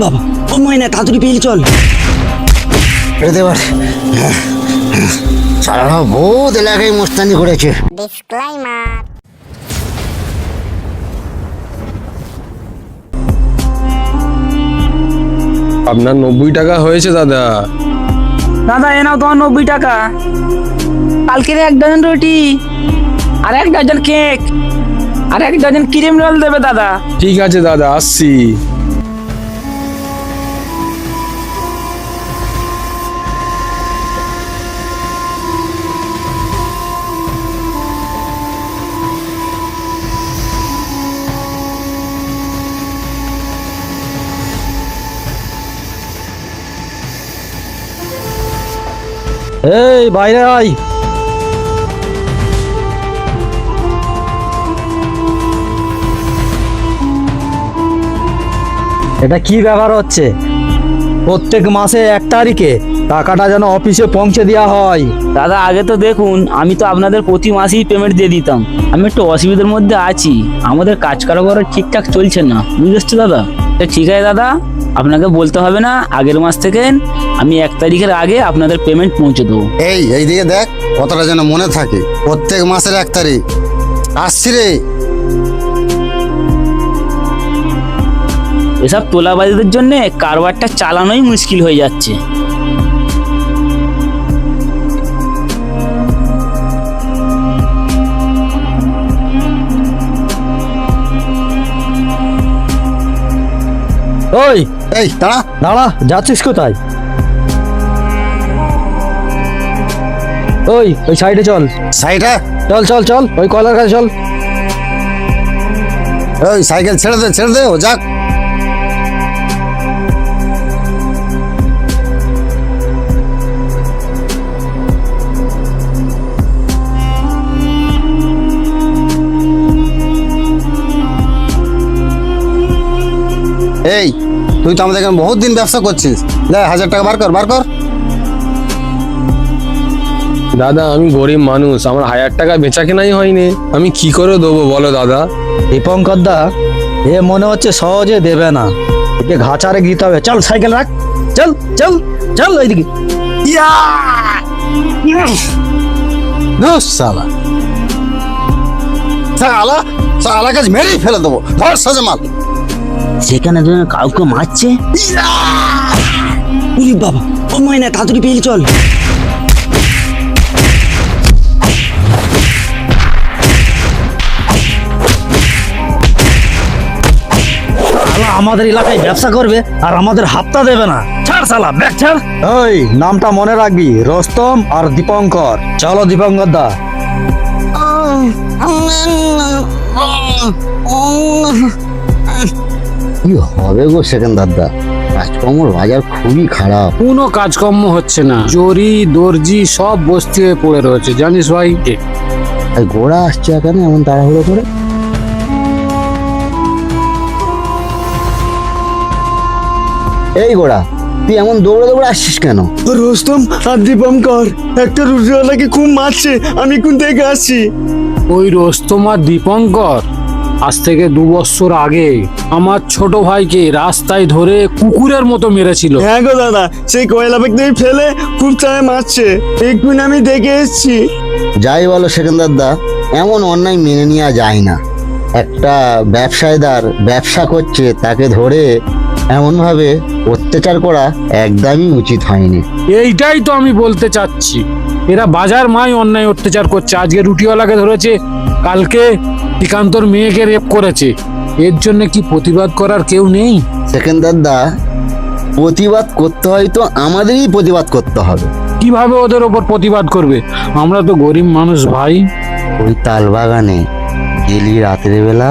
বাবা, ও ময়না তাড়াতাড়ি পেয়ে চল। সারা বহুত এলাকায় মোস্তানি করেছে। ডিসক্লেইমার। আপনার 90 টাকা হয়েছে দাদা। দাদা এ নাও তোমার 90 টাকা। কালকের 1 ডজন রুটি আর 1 ডজন কেক আর 1 ডজন ক্রিম রোল দেবে দাদা। ঠিক আছে দাদা, আসছি। এই বাইরে আয়। এটা কি ব্যাপার হচ্ছে? প্রত্যেক মাসে 1 তারিখে টাকাটা যেন অফিসে পৌঁছে দেওয়া হয়। দাদা আগে তো দেখুন, আমি তো আপনাদের প্রতি মাসেই পেমেন্ট দিয়ে দিতাম। আমি একটু অসুবিধার মধ্যে আছি, আমাদের কাজ কারবার ঠিকঠাক চলছে না, বুঝতে দাদা। ঠিক আছে দাদা, আপনাকে বলতে হবে না, আগের মাস থেকে আমি 1 তারিখের আগে আপনাদের পেমেন্ট পৌঁছে দেবো। এই দিকে দেখ, কতটা যেন মনে থাকে। প্রত্যেক মাসের 1 তারিখ আসছি রে। এসব তোলাবাজিদের জন্য কারবারটা চালানোই মুশকিল হয়ে যাচ্ছে। এই দাঁড়া দাঁড়া, যাচ্ছিস কোথায়? ওই সাইডে চল। সাইডে চল চল চল, ওই কয়লার কাছে চল। ওই সাইকেল ছেড়ে দে ও যাক। এই তুই তো আমাদের এখানে বহুত দিন ব্যবসা করছিস, 1000 টাকা বার কর। দাদা আমি গরিব মানুষ, আমার 1000 টাকা বেচা কেনাই হয়নি, আমি কি করে দেবো বলো দাদা? দীপঙ্কর দা, এ মনে হচ্ছে সহজে দেবে না, একে ঘাচারে দিতে হবে। চল সাইকেল রাখ, চল চল চল ওইদিকে। সালা কাজ মেরেই ফেলে দেবো। ধর সাজে মাল। সেখানে কাউকে মারছে। উলি বাবা, ও ময়না তাড়াতাড়ি পেয়ে চল। আমাদের এলাকায় ব্যবসা করবে আর আমাদের হাপ্তা দেবে না। ছাড় শালা, ব্যাগ ছাড়। ওই নামটা মনে রাখবি, রোস্তম আর দীপঙ্কর। চলো দীপঙ্কর দা। কি হবে গো সেকেন্দার দা, কাজকর্মর বাজার খুবই খারাপ। কোনো কাজকর্ম হচ্ছে না, জরি দর্জি সব বস্তি হয়ে পড়ে রয়েছে, জানিস ভাই। এই ঘোড়া আসছে এখানে এমন তাড়াহুড়ো করে। এই ঘোড়া, তুই এমন দৌড়ে আসছিস কেন? রোস্তম আর দীপঙ্কর একটা রুটিওয়ালাকে খুব মারছে, আমি কোন থেকে আসছি। ওই রোস্তম আর দীপঙ্কর আজ থেকে 2 বছর আগে আমার ছোট ভাইকে রাস্তায় ধরে কুকুরের মতো মেরেছিল। হ্যাঁ গো দাদা, সেই কয়লা ব্যাগ দিয়ে ফেলে খুব চায় মারছে, একদিন আমি দেখে এসেছি। যাই বলো সেকেন্দার দা, এমন অন্যায় মেনে নেওয়া যায় না। একটা ব্যবসায়ীদার ব্যবসা করছে, তাকে ধরে এমনভাবে অত্যাচার করা একদমই উচিত হয়নি। এইটাই তো আমি বলতে চাচ্ছি, এরা বাজার মাই অন্যায় অত্যাচার করছে। আজকে রুটিওয়ালাকে ধরেছে, কালকে শ্রীকান্তর মেয়েকে রেপ করেছে। এর জন্য কি প্রতিবাদ করার কেউ নেই? সেকেন্দার দা, প্রতিবাদ করতে হয় তো আমাদেরই প্রতিবাদ করতে হবে। কিভাবে ওদের ওপর প্রতিবাদ করবে? আমরা তো গরিব মানুষ ভাই। ওই তাল বাগানে গেলি রাতের বেলা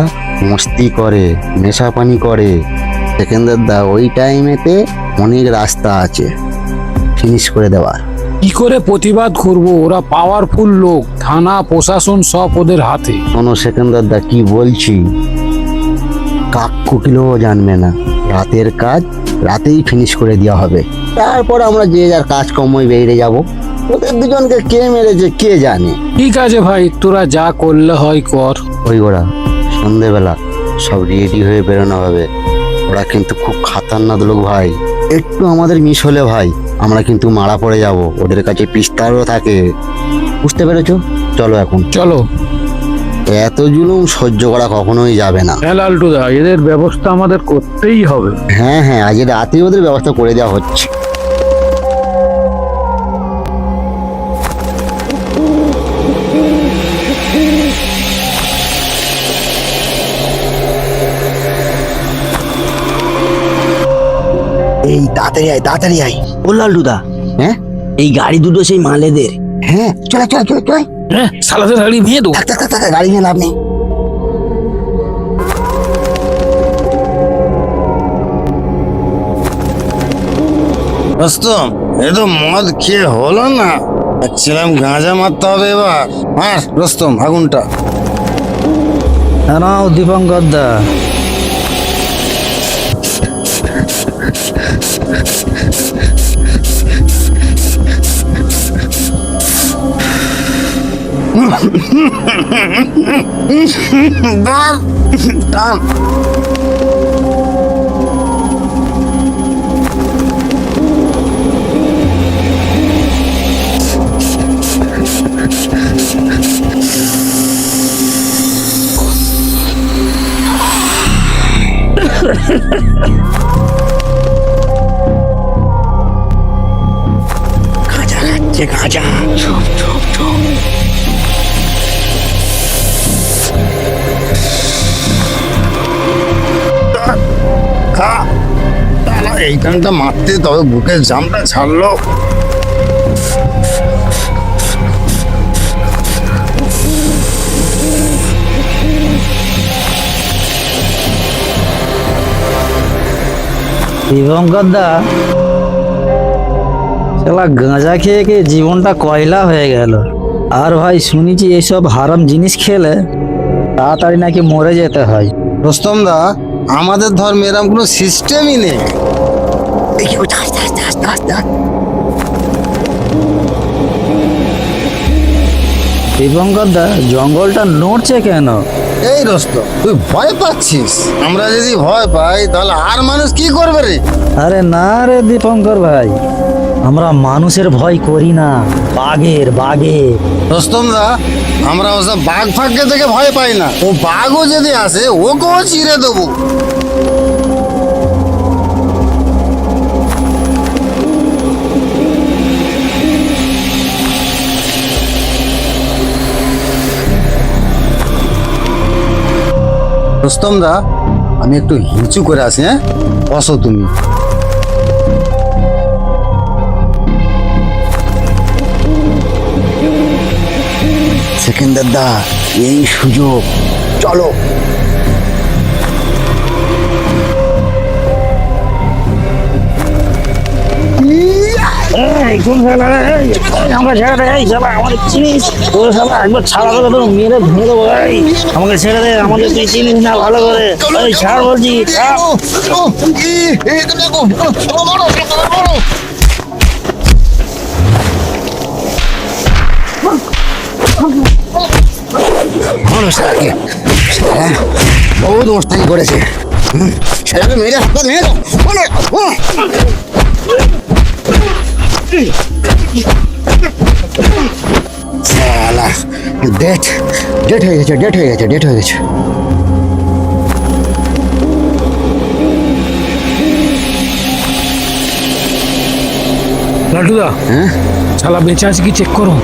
মস্তি করে, নেশা পানি করে। সেকেন্দার দা, ওই টাইমেতে অনেক রাস্তা আছে ফিনিশ করে দেওয়ার। কি করে প্রতিবাদ করব? ওরা পাওয়ারফুল লোক, থানা প্রশাসন সব ওদের হাতে। কোনো সেকেন্দার দা কি বলছি, কাকু কিলোও জানবে না। রাতের কাজ রাতেই ফিনিশ করে দেওয়া হবে, তারপর আমরা যে যার কাজকর্মই বেরিয়ে যাব। ওদের দুজনকে কে মেরেছে কে জানে। ঠিক আছে ভাই, তোরা যা করলে হয় কর। ওই ওরা সন্ধেবেলা সব রেডি হয়ে বেরোনো হবে, ওরা কিন্তু খুব খাতারনাক লোক ভাই, একটু আমাদের মিস হলে ভাই আমরা কিন্তু মারা পড়ে যাব, ওদের কাছে পিস্তলও থাকে, বুঝতে পেরেছো? চলো এখন, চলো। এত জুলুম সহ্য করা কখনোই যাবে না। হ্যাঁ লালটুদা, এদের ব্যবস্থা আমাদের করতেই হবে। হ্যাঁ হ্যাঁ, আজ রাতে ওদের ব্যবস্থা করে দেওয়া হচ্ছে। এই তাড়াতাড়ি আয়, তাড়াতাড়ি আয়। ও লালটুদা, হ্যাঁ এই গাড়ি দুটো সেই মালেদের। হ্যাঁ, চলে চলে চলে চলে। হ্যাঁ, সালাদের গাড়ি ভেঙে দেবো। থাক থাক থাক থাক, গাড়ি নিয়ে লাভ নেই। রস্তম, এ তো মদ খেয়ে হলো না, ভাবছিলাম গাঁজা মারতে হবে এবার। মার রস্তম আগুনটা। নাও দীপঙ্কর দা। বাহ, টান। গাঁজা খাচ্ছে, গাঁজা। চুপ চুপ চুপ। খা। তাহলে এইখানটা মারতে তবে বুকের জামটা ছাড়লো। দীপঙ্কর দা, শালা গাঁজা খেয়ে খেয়ে জীবনটা কয়লা হয়ে গেল। আর ভাই শুনেছি এসব হারাম জিনিস খেলে তাড়াতাড়ি নাকি মরে যেতে হয়। রস্তম দা, আমাদের ধর্মে এরকম কোনো সিস্টেমই নেই। দেখি ও আস্তে আস্তে আস্তে আস্তে। দীপঙ্কর দা, জঙ্গলটা নড়ছে কেন? এই রস্তম, তুই ভয় পাচ্ছিস? আমরা যদি ভয় পাই তাহলে আর মানুষ কি করবে রে? আরে না রে দীপঙ্কর ভাই, আমরা মানুষের ভয় করি না, বাঘের বাঘের। রস্তম দা, আমরা ওসব বাঘ ফাঁককে থেকে ভয় পাই না। ও বাঘও যদি আসে ওকেও চিরে দেবো। রস্তম দা, আমি একটু হিঁচু করে আসি। হ্যাঁ, বসো তুমি। সেকেন্দার দা, এই সুযোগ, চলো। আমাকে ছেড়ে দে, এই শালা আমাকে চিনিস? ও শালা একবার ছাড়া করে তো মেরে ভেঙে দেবো। এই আমাকে ছেড়ে দে, আমাকে তুই চিনিস না ভালো করে। এই ছাড় বলছি, ছাড়। মানুষটাকে বহুত মস্তানি করেছে। সেটাকে মেরে হাত মেরে দাও। শালা, ডেট ডেট হয়ে গেছে, ডেট হয়ে গেছে, ডেট হয়ে গেছে। লালটুদা, হ্যাঁ, শালা বেঁচে আছে কি চেক করো।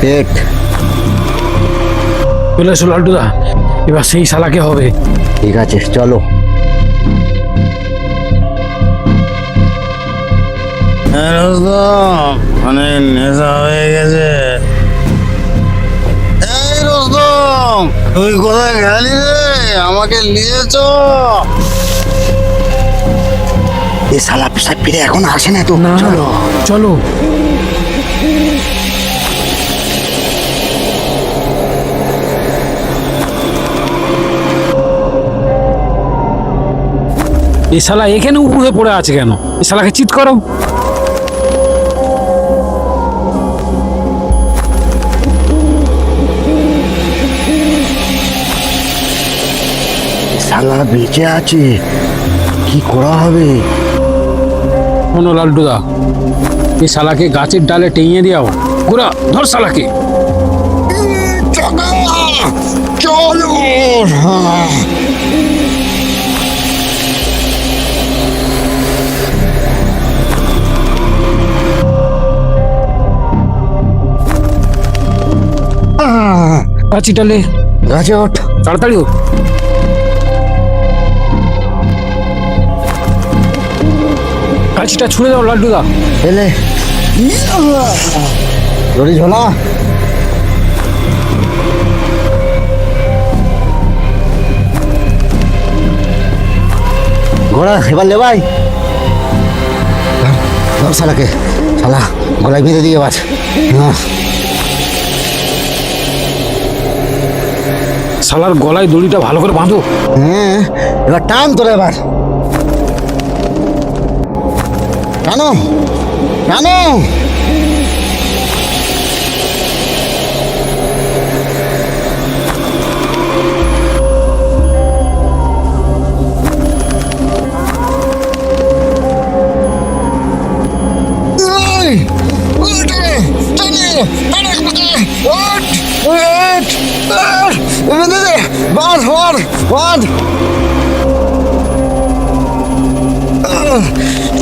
ডেট। চলে এসো লালটুদা, এবার সেই শালাকে হবে। ঠিক আছে, চলো। হ্যাঁ রস্তম, অনেক নেশা হয়ে গেছে। এই রস্তম, তুই কোথায় গেলি রে? আমাকে নিয়ে চ। এ শালা পেশাব ফিরে এখন আসে না তো। না, চলো। চলো। এই শালা এখানে উপরে পড়ে আছে কেন? এই শালাকে চিৎ করো। শালা বেঁচে আছে, কি করা হবে? শোনো লালটুদা, এই শালাকে গাছের ডালে টেঙিয়ে দিয়াও। ঘোরা ধর শালাকে। চলো। গাছি ডালে গাছে ওঠ। তাড়াতাড়ি হোক। গাছিটা ছুঁড়ে দাও লালটুদা। এলে দড়ি ঝোলা। ঘোড়া এবার লে ভাই, ধর শালাকে, শালা গলায় বেঁধে দিয়ে বাস। শালার গলায় দড়িটা ভালো করে বাঁধো। হ্যাঁ, এবার টান তোরা, এবার টানো টানো।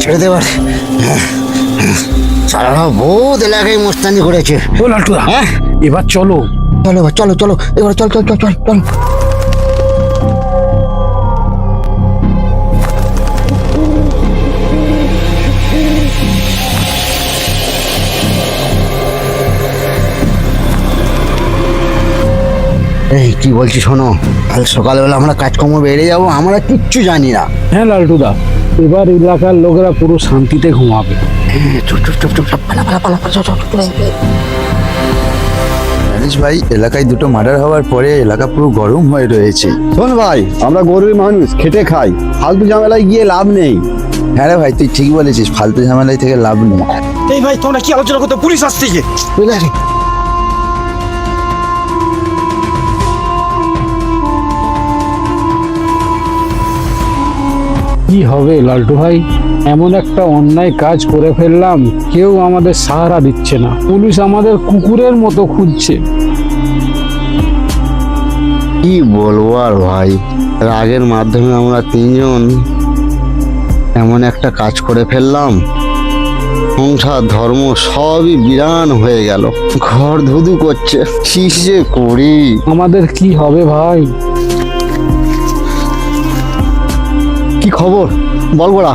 ছেড়ে দেবার। সারা বহুত এলাকায় মোস্তানি করেছে। ও লালটুদা, হ্যাঁ, এবার চলো। চলো এবার, চলো চলো এবার, চল চল চল চল চল। এই কি বলছি শোনো, কাল সকালবেলা আমরা কাজকর্ম বেড়ে যাবো, আমরা কিচ্ছু জানি না। হ্যাঁ লালটুদা, এবার এলাকার লোকেরা পুরো শান্তিতে ঘুমাবে। হ্যাঁ, চুপ চুপ চুপ চুপ চুপ, পালা পালা পালা পালা, চল চল চল। জানিস ভাই, এলাকায় দুটো মার্ডার হওয়ার পরে এলাকা পুরো গরম হয়ে রয়েছে। শোন ভাই, আমরা গরিব মানুষ, খেটে খাই, ফালতু ঝামেলায় গিয়ে লাভ নেই। হ্যাঁ রে ভাই, তুই ঠিক বলেছিস, ফালতু ঝামেলায় থেকে লাভ নেই। এই ভাই, তোমরা কি আলোচনা করতে? পুলিশ আসছে কি? চলে আসি। কি হবে লালটু ভাই, এমন একটা অন্যায় কাজ করে ফেললাম, কেউ আমাদের সাহারা দিচ্ছে না। পুলিশ আমাদের কুকুরের মতো খুঁজছে। কি বলবো আর ভাই, রাগের মাধ্যমে আমরা তিনজন এমন একটা কাজ করে ফেললাম, সংসার ধর্ম সবই বিরান হয়ে গেল, ঘর ধুধু করছে। কি যে করি? আমাদের কি হবে ভাই? কি খবর বল বড়া।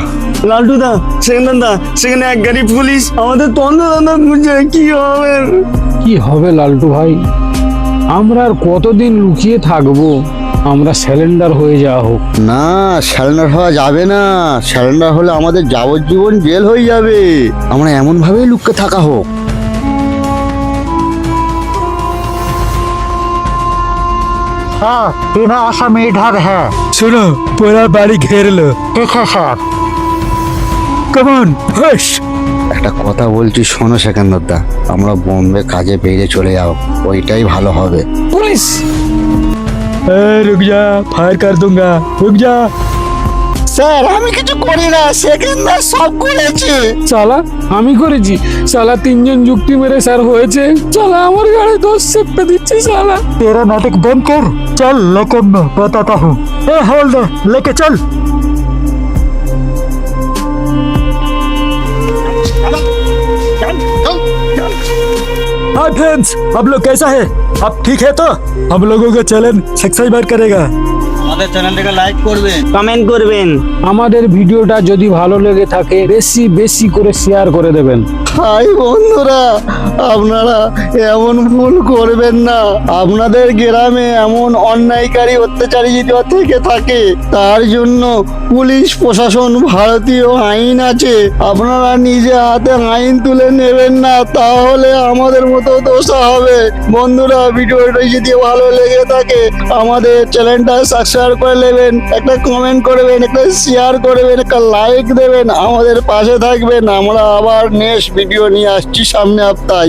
লালটুদা, সেখানদা, সেখানে এক গাড়ি পুলিশ আমাদের তন্দ্র খুঁজছে। কি হবে? কি হবে লালটু ভাই, আমরা আর কতদিন লুকিয়ে থাকবো? আমরা স্যালেন্ডার হয়ে যাওয়া হোক। না, স্যালেন্ডার হওয়া যাবে না। স্যালেন্ডার হলে আমাদের যাবজ্জীবন জেল হয়ে যাবে। আমরা এমন ভাবেই লুকিয়ে থাকা হোক। हाँ, बिना आसामी इधर है। सुनो, पूरा बाड़ी घेर लो। ठीक है सर। कमान हश। একটা কথা বলছি শোনো সেকেন্দারদা, আমরা বোম্বে কাজে বেরিয়ে চলে যাও, ওইটাই ভালো হবে। पुलिस, रुक जा, फायर कर दूंगा, रुक जा। স্যার, আমি কিছু করি না, সেকেন্দার সব করেছে। সালা আমি করেছি? সালা তিনজন যুক্তি মেরে স্যার হয়েছে। সালা আমার গাড়ি দোষ চেপে দিচ্ছে। সালা तेरा नाटक बंद कर, चल लेकिन मैं बताता हूँ। ए हवलदार, लेके चल। हाय फ्रेंड्स, आप लोग कैसा है? आप ठीक है तो? हम लोगों का चैनल सब्सक्राइब करेगा। আমাদের চ্যানেলটাকে লাইক করবেন, কমেন্ট করবেন। আমাদের ভিডিওটা যদি ভালো লেগে থাকে বেশি বেশি করে শেয়ার করে দেবেন। হাই বন্ধুরা, আপনারা এমন ভুল করবেন না। আপনাদের গ্রামে এমন অন্যায়কারী অত্যাচারী যদি থেকে থাকে, তার জন্য পুলিশ প্রশাসন, ভারতীয় আইন আছে। আপনারা নিজে হাতে আইন তুলে নেবেন না, তাহলে আমাদের মতো দোষা হবে। বন্ধুরা, ভিডিওটা যদি ভালো লেগে থাকে আমাদের চ্যানেলটা সাবস্ক্রাইব করে নেবেন, একটা কমেন্ট করবেন, একটা শেয়ার করবেন, একটা লাইক দেবেন, আমাদের পাশে থাকবেন। আমরা আবার নেক্সট ভিডিও নিয়ে আসছি সামনে সপ্তাহে।